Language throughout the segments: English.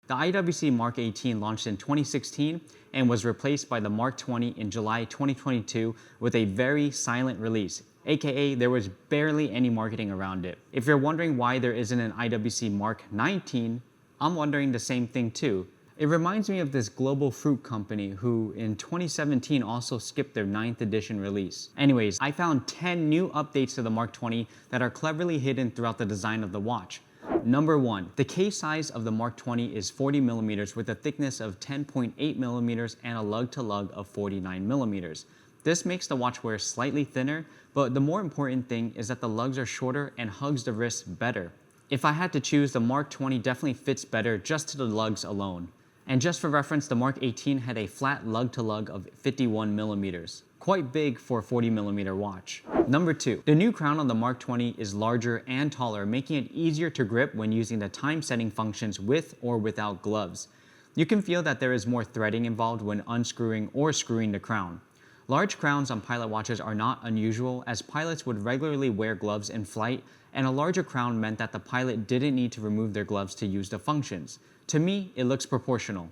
The IWC Mark XVIII launched in 2016 and was replaced by the Mark XX in July 2022 with a very silent release, aka there was barely any marketing around it. If you're wondering why there isn't an IWC Mark XIX, I'm wondering the same thing too. It reminds me of this global fruit company who in 2017 also skipped their 9th edition release. Anyways, I found 10 new updates to the Mark XX that are cleverly hidden throughout the design of the watch. Number 1. The case size of the Mark XX is 40mm with a thickness of 10.8mm and a lug-to-lug of 49mm. This makes the watch wear slightly thinner, but the more important thing is that the lugs are shorter and hugs the wrist better. If I had to choose, the Mark XX definitely fits better just to the lugs alone. And just for reference, the Mark XVIII had a flat lug-to-lug of 51mm. Quite big for a 40mm watch. Number 2. The new crown on the Mark XX is larger and taller, making it easier to grip when using the time setting functions with or without gloves. You can feel that there is more threading involved when unscrewing or screwing the crown. Large crowns on pilot watches are not unusual, as pilots would regularly wear gloves in flight, and a larger crown meant that the pilot didn't need to remove their gloves to use the functions. To me, it looks proportional.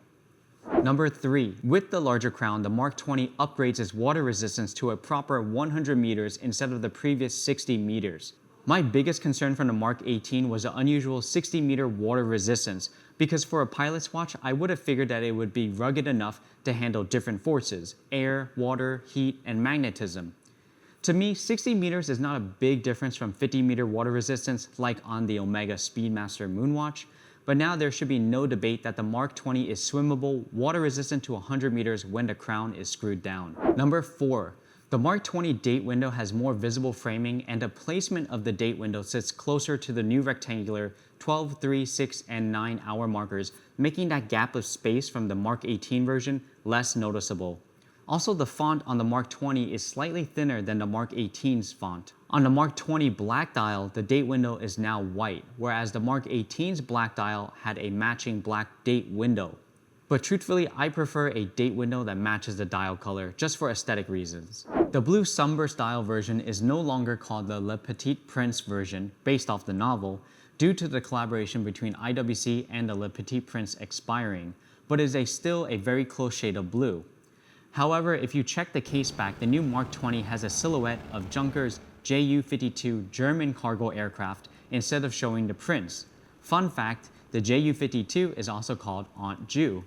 Number 3. With the larger crown, the Mark XX upgrades its water resistance to a proper 100 meters instead of the previous 60 meters. My biggest concern from the Mark XVIII was the unusual 60-meter water resistance, because for a pilot's watch, I would have figured that it would be rugged enough to handle different forces: air, water, heat, and magnetism. To me, 60 meters is not a big difference from 50-meter water resistance like on the Omega Speedmaster Moonwatch, but now there should be no debate that the Mark XX is swimmable, water resistant to 100 meters when the crown is screwed down. Number 4. The Mark XX date window has more visible framing, and the placement of the date window sits closer to the new rectangular 12, 3, 6, and 9 hour markers, making that gap of space from the Mark XVIII version less noticeable. Also, the font on the Mark XX is slightly thinner than the Mark XVIII's font. On the Mark XX black dial, the date window is now white, whereas the Mark XVIII's black dial had a matching black date window. But truthfully, I prefer a date window that matches the dial color, just for aesthetic reasons. The blue sunburst dial version is no longer called the Le Petit Prince version, based off the novel, due to the collaboration between IWC and the Le Petit Prince expiring, but is still a very close shade of blue. However, if you check the case back, the new Mark XX has a silhouette of Junkers Ju-52 German cargo aircraft instead of showing the Prince. Fun fact, the Ju-52 is also called Aunt Ju.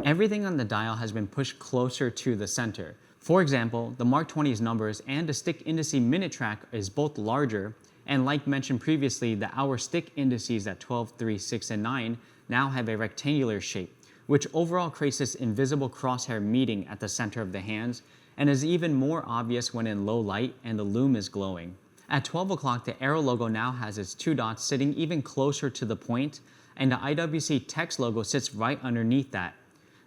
Everything on the dial has been pushed closer to the center. For example, the Mark XX's numbers and the stick indice minute track is both larger, and like mentioned previously, the hour stick indices at 12, 3, 6, and 9 now have a rectangular shape, which overall creates this invisible crosshair meeting at the center of the hands, and is even more obvious when in low light and the lume is glowing. At 12 o'clock, the arrow logo now has its 2 dots sitting even closer to the point, and the IWC text logo sits right underneath that.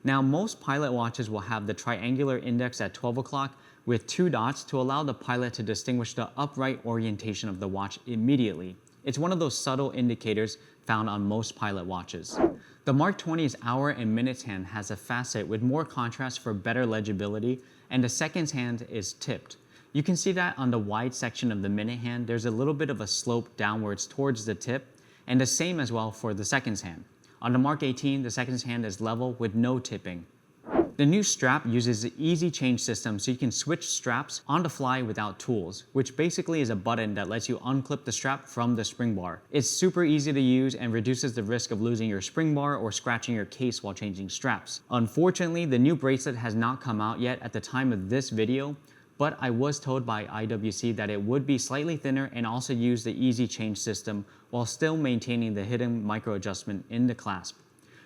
Now, most pilot watches will have the triangular index at 12 o'clock with 2 dots to allow the pilot to distinguish the upright orientation of the watch immediately. It's one of those subtle indicators found on most pilot watches. The Mark XX's hour and minutes hand has a facet with more contrast for better legibility, and the seconds hand is tipped. You can see that on the wide section of the minute hand, there's a little bit of a slope downwards towards the tip, and the same as well for the seconds hand. On the Mark XVIII, the seconds hand is level with no tipping. The new strap uses the easy change system, so you can switch straps on the fly without tools, which basically is a button that lets you unclip the strap from the spring bar. It's super easy to use and reduces the risk of losing your spring bar or scratching your case while changing straps. Unfortunately, the new bracelet has not come out yet at the time of this video, but I was told by IWC that it would be slightly thinner and also use the easy change system while still maintaining the hidden micro adjustment in the clasp.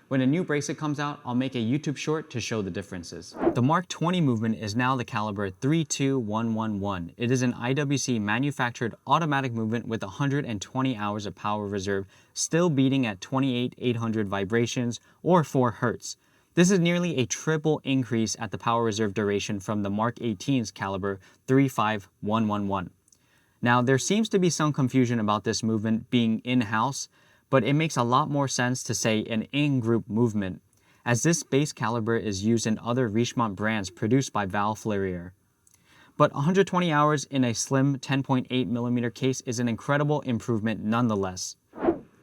When a new bracelet comes out, I'll make a YouTube short to show the differences. The Mark XX movement is now the caliber 32111. It is an IWC manufactured automatic movement with 120 hours of power reserve, still beating at 28,800 vibrations or 4 Hz. This is nearly a triple increase at the power reserve duration from the Mark XVIII's caliber 35111. Now, there seems to be some confusion about this movement being in-house, but it makes a lot more sense to say an in-group movement, as this base caliber is used in other Richemont brands produced by Val Fleurier. But 120 hours in a slim 10.8mm case is an incredible improvement nonetheless.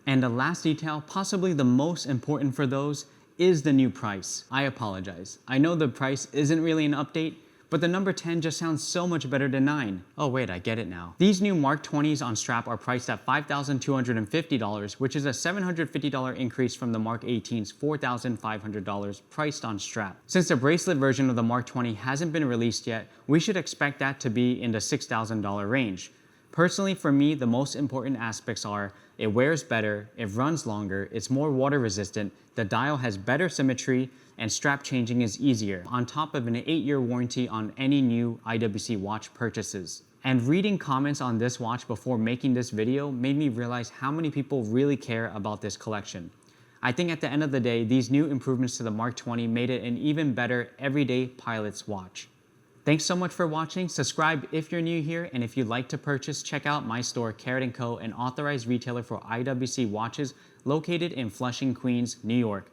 And the last detail, possibly the most important for those, is the new price. I apologize. I know the price isn't really an update, but the number 10 just sounds so much better than 9. Oh wait, I get it now. These new Mark 20s on strap are priced at $5,250, which is a $750 increase from the Mark 18's $4,500 priced on strap. Since the bracelet version of the Mark 20 hasn't been released yet, we should expect that to be in the $6,000 range. Personally, for me, the most important aspects are it wears better, it runs longer, it's more water resistant, the dial has better symmetry, and strap changing is easier, on top of an 8-year warranty on any new IWC watch purchases. And reading comments on this watch before making this video made me realize how many people really care about this collection. I think at the end of the day, these new improvements to the Mark 20 made it an even better everyday pilot's watch. Thanks so much for watching. Subscribe if you're new here, and if you'd like to purchase, check out my store, Carat Co, an authorized retailer for IWC watches located in Flushing, Queens, New York.